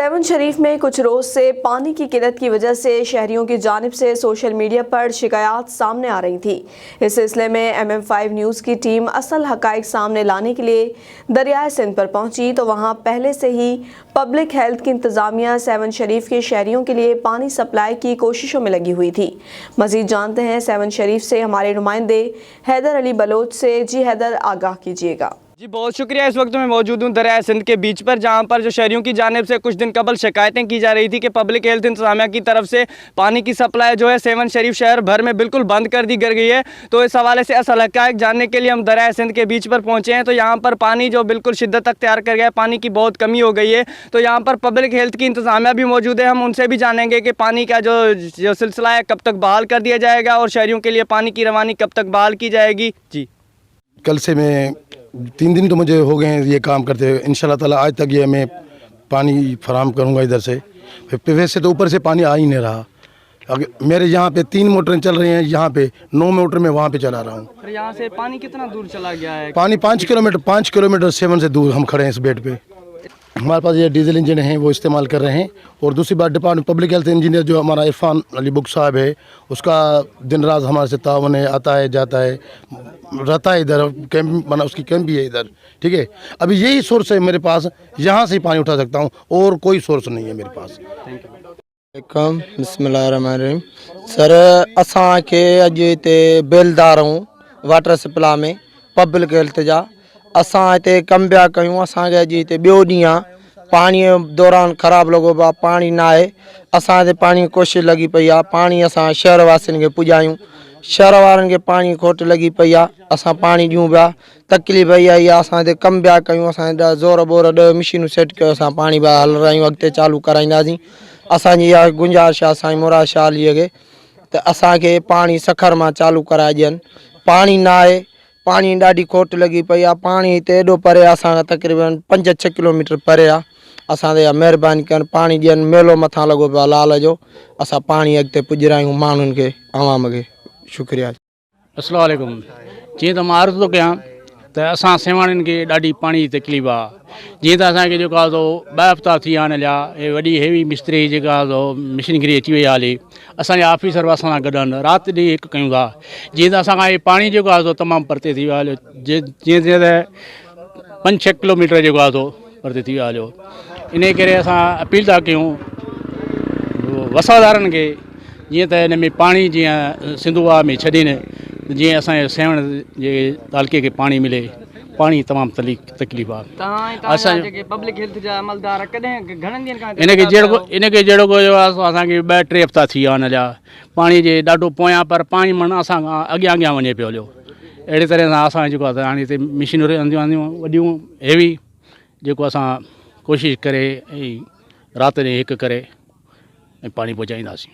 Seven शरीफ में कुछ रोज से पानी की किल्लत की वजह से शहरियों की जानिब से सोशल मीडिया पर शिकायत सामने आ रही थी। इस सिलसिले में MM5 न्यूज़ की टीम असल हकाइक सामने लाने के लिए दरियाए सिंध पर पहुंची तो वहां पहले से ही पब्लिक हेल्थ की इंतजामिया सेवन शरीफ के शहरियों के लिए पानी सप्लाई की कोशिशों में लगी हुई थी। मजीद जानते हैं सेवन शरीफ से हमारे नुमाइंदे हैदर अली बलोच से। जी हैदर, आगाह कीजिएगा। जी बहुत शुक्रिया। इस वक्त मैं मौजूद हूँ दरियाए सिंध के बीच पर, जहाँ पर जो शहरियों की जानिब से कुछ दिन कबल शिकायतें की जा रही थी कि पब्लिक हेल्थ इंतजामिया की तरफ से पानी की सप्लाई जो है सेवन शरीफ शहर भर में बिल्कुल बंद कर दी गई है। तो इस हवाले से असल हक़ाइक़ जानने के लिए हम दरियाए सिंध के बीच पर पहुँचे हैं। तो यहाँ पर पानी जो बिल्कुल शिद्दत अख्तियार कर गया है, पानी की बहुत कमी हो गई है। तो यहाँ पर पब्लिक हेल्थ की इंतजामिया भी मौजूद है। हम उनसे भी जानेंगे कि पानी का जो सिलसिला है कब तक बहाल कर दिया जाएगा और शहरियों के लिए पानी की रवानी कब तक बहाल की जाएगी। जी, कल से मैं 3 दिन तो मुझे हो गए हैं ये काम करते हुए। इंशाल्लाह ताला आज तक ये मैं पानी फराहम करूँगा इधर से। वैसे तो ऊपर से पानी आ ही नहीं रहा। अगर मेरे यहाँ पे 3 मोटरें चल रही हैं, यहाँ पे 9 मोटर में वहाँ पे चला रहा हूँ। फिर यहाँ से पानी कितना दूर चला गया है? पानी 5 किलोमीटर सेवन से दूर हम खड़े हैं इस बेड पे। हमारे पास ये डीजल इंजन हैं, वो इस्तेमाल कर रहे हैं। और दूसरी बात, डिपार्टमेंट पब्लिक हेल्थ इंजीनियर जो हमारा इरफान अली बुक साहब है, उसका दिन रात हमारे से तावन है, आता है जाता है, रहता है इधर। कैंप बना, उसकी कैंप भी है इधर। ठीक है, अभी यही सोर्स है मेरे पास, यहाँ से ही पानी उठा सकता हूँ और कोई सोर्स नहीं है मेरे पास। बिस्मिल्लाहिर्रहमानिर्रहीम। सर, असां के अॼु हिते बेलदार हूँ वाटर सप्लाई में पब्लिक हेल्थ जा। असां हिते कम पिया कयूं। असांखे अॼु हिते ॿियो ॾींहुं आहे। पाणीअ दौरान ख़राबु लॻो पियो आहे, पाणी न आहे। असां हिते पाणी जी कोशिशि लॻी पई आहे, पाणी असां शहर वासियुनि खे पुॼायूं। शहर वारनि खे पाणी जी खोट लॻी पई आहे, असां पाणी ॾियूं पिया। तकलीफ़ इहा आहे, असां हिते कम पिया कयूं। असां हेॾा ज़ोर बोर 10 मशीनूं सेट कयो, असां पाणी पिया हलायूं, अॻिते चालू कराईंदासीं। असांजी इहा गुंजाइश आहे साईं मुराद शाह अलीअ खे त असांखे पाणी सखर मां चालू कराए ॾियनि। पाणी न आहे, पाणी ॾाढी खोट लॻी पई आहे। पाणी हिते एॾो परे आहे, असांखां तक़रीबन 5-6 किलोमीटर परे आहे। असां ते महिरबानी कनि, पाणी ॾियनि। मेलो मथां लॻो पियो आहे लाल जो। असां पाणी अॻिते पुॼायूं माण्हुनि खे, आवाम खे। शुक्रिया। अस्सलाम वालेकुम। जीअं त मां अर्ज़ु थो कयां त असां सेवाणियुनि खे ॾाढी पाणी जी तकलीफ़ आहे। जीअं त असांखे जेको आहे 2 हफ़्ता थी विया आहिनि हलिया, हे वॾी हेवी मिस्त्री जेका मशीनगिरी अची वई आहे हली। असांजा ऑफिसर असां सां गॾु आहिनि, राति ॾींहुं हिकु कयूं था। जीअं त असांखां हे पाणी जेको आहे तमामु परते थी वियो आहे। जीअं त 5-6 किलोमीटर जेको आहे परते थी वियो हलियो। इन करे असां अपील था कयूं वसादारनि खे, जीअं त हिन में पाणी जीअं सिंधुआ में छॾीनि, जीअं असांजे सेवण जे तालुके खे पाणी मिले। पाणी तमामु तकलीफ़ आहे। असांखे पब्लिक हेल्थ जा अमलदार कॾहिं घणनि ॾींहंनि खां इनखे जहिड़ो असांखे 2-3 हफ़्ता थी विया आहिनि हलिया। पाणी जे ॾाढो पोयां, पर पाणी माना असां खां अॻियां वञे पियो हलियो। अहिड़े तरह सां असां जेको आहे हाणे हिते मशीनूं रहंदियूं वॾियूं हेवी, जेको असां कोशिशि करे ऐं राति ॾींहुं हिकु करे ऐं पाणी पहुचाईंदासीं।